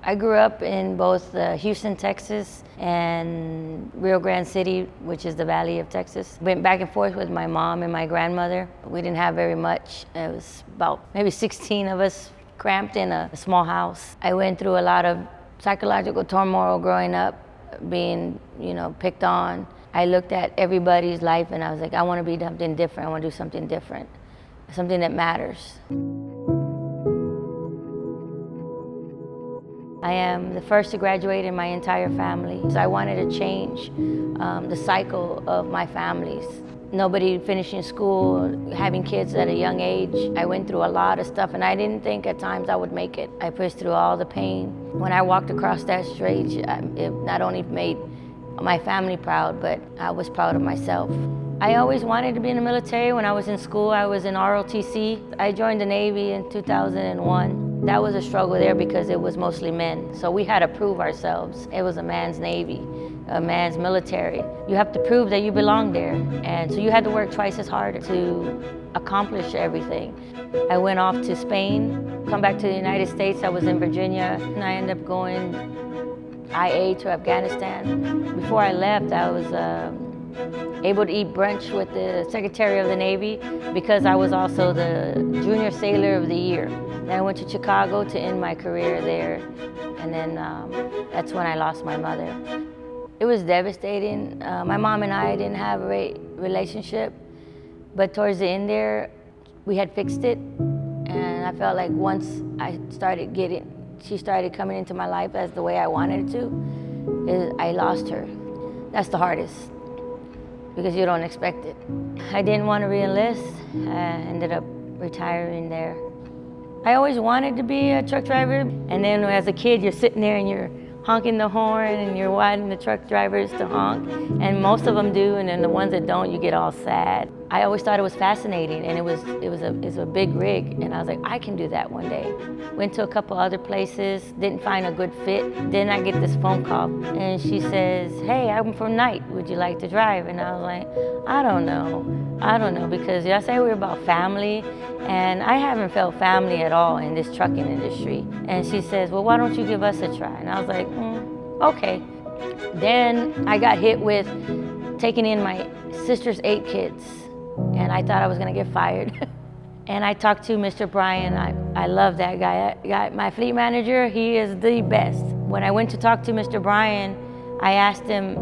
I grew up in both Houston, Texas, and Rio Grande City, which is the Valley of Texas. Went back and forth with my mom and my grandmother. We didn't have very much. It was about maybe 16 of us cramped in a small house. I went through a lot of psychological turmoil growing up, being, picked on. I looked at everybody's life and I was like, I want to be something different. I want to do something different, something that matters. I am the first to graduate in my entire family. So I wanted to change the cycle of my families. Nobody finishing school, having kids at a young age. I went through a lot of stuff and I didn't think at times I would make it. I pushed through all the pain. When I walked across that stage, it not only made my family proud, but I was proud of myself. I always wanted to be in the military. When I was in school, I was in ROTC. I joined the Navy in 2001. That was a struggle there because it was mostly men. So we had to prove ourselves. It was a man's Navy, a man's military. You have to prove that you belong there. And so you had to work twice as hard to accomplish everything. I went off to Spain, come back to the United States. I was in Virginia, and I ended up going IA to Afghanistan. Before I left, I was able to eat brunch with the Secretary of the Navy because I was also the Junior Sailor of the Year. Then I went to Chicago to end my career there, and then that's when I lost my mother. It was devastating. My mom and I didn't have a great relationship, but towards the end there, we had fixed it, and I felt like once she started coming into my life as the way I wanted it to, I lost her. That's the hardest, because you don't expect it. I didn't want to re-enlist. I ended up retiring there. I always wanted to be a truck driver, and then as a kid you're sitting there and you're honking the horn and you're wanting the truck drivers to honk, and most of them do, and then the ones that don't, you get all sad. I always thought it was fascinating, and it was a big rig, and I was like, I can do that one day. Went to a couple other places, didn't find a good fit. Then I get this phone call, and she says, hey, I'm from Night, would you like to drive? And I was like, I don't know, because I say we're about family, and I haven't felt family at all in this trucking industry. And she says, well, why don't you give us a try? And I was like, okay. Then I got hit with taking in my sister's 8 kids, and I thought I was gonna get fired. And I talked to Mr. Brian. I love that guy. My fleet manager, he is the best. When I went to talk to Mr. Brian, I asked him,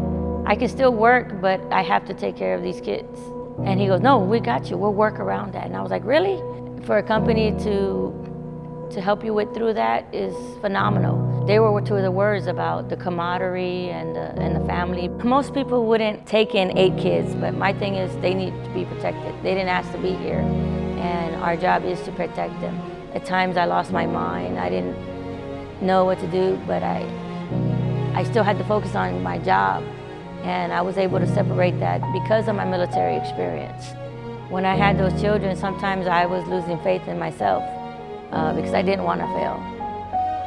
I can still work, but I have to take care of these kids. And he goes, no, we got you, we'll work around that. And I was like, really? For a company to help you through that is phenomenal. They were two of the words about the camaraderie and the family. Most people wouldn't take in 8 kids, but my thing is they need to be protected. They didn't ask to be here, and our job is to protect them. At times I lost my mind. I didn't know what to do, but I still had to focus on my job, and I was able to separate that because of my military experience. When I had those children, sometimes I was losing faith in myself because I didn't want to fail.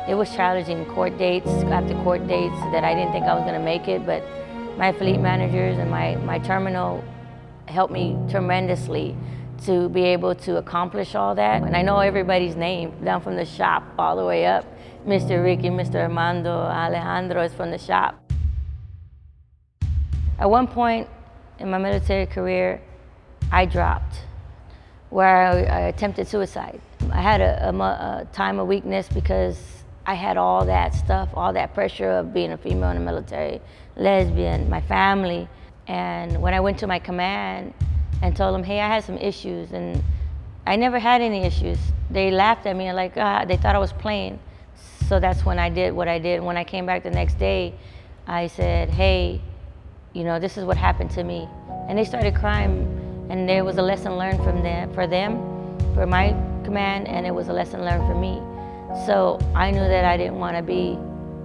It was challenging, court dates after court dates that I didn't think I was going to make it, but my fleet managers and my terminal helped me tremendously to be able to accomplish all that. And I know everybody's name, down from the shop all the way up. Mr. Ricky, Mr. Armando, Alejandro is from the shop. At one point in my military career, I dropped, where I attempted suicide. I had a time of weakness because I had all that stuff, all that pressure of being a female in the military, lesbian, my family. And when I went to my command and told them, hey, I had some issues, and I never had any issues. They laughed at me and they thought I was playing. So that's when I did what I did. When I came back the next day, I said, hey, this is what happened to me. And they started crying, and there was a lesson learned for my command, and it was a lesson learned for me. So I knew that I didn't want to be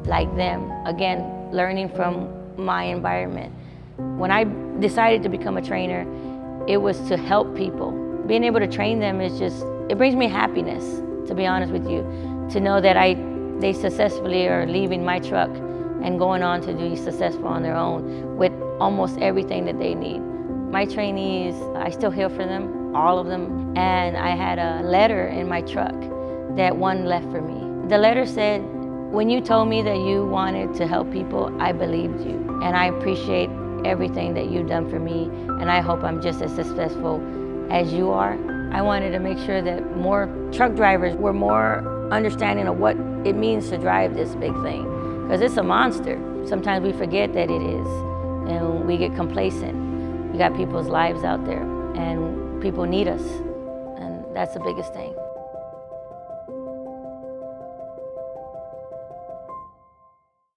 like them. Again, learning from my environment. When I decided to become a trainer, it was to help people. Being able to train them it brings me happiness, to be honest with you, to know that they successfully are leaving my truck and going on to be successful on their own with almost everything that they need. My trainees, I still heal for them, all of them. And I had a letter in my truck that one left for me. The letter said, When you told me that you wanted to help people, I believed you. And I appreciate everything that you've done for me, and I hope I'm just as successful as you are. I wanted to make sure that more truck drivers were more understanding of what it means to drive this big thing, because it's a monster. Sometimes we forget that it is, and we get complacent. We got people's lives out there, and people need us, and that's the biggest thing.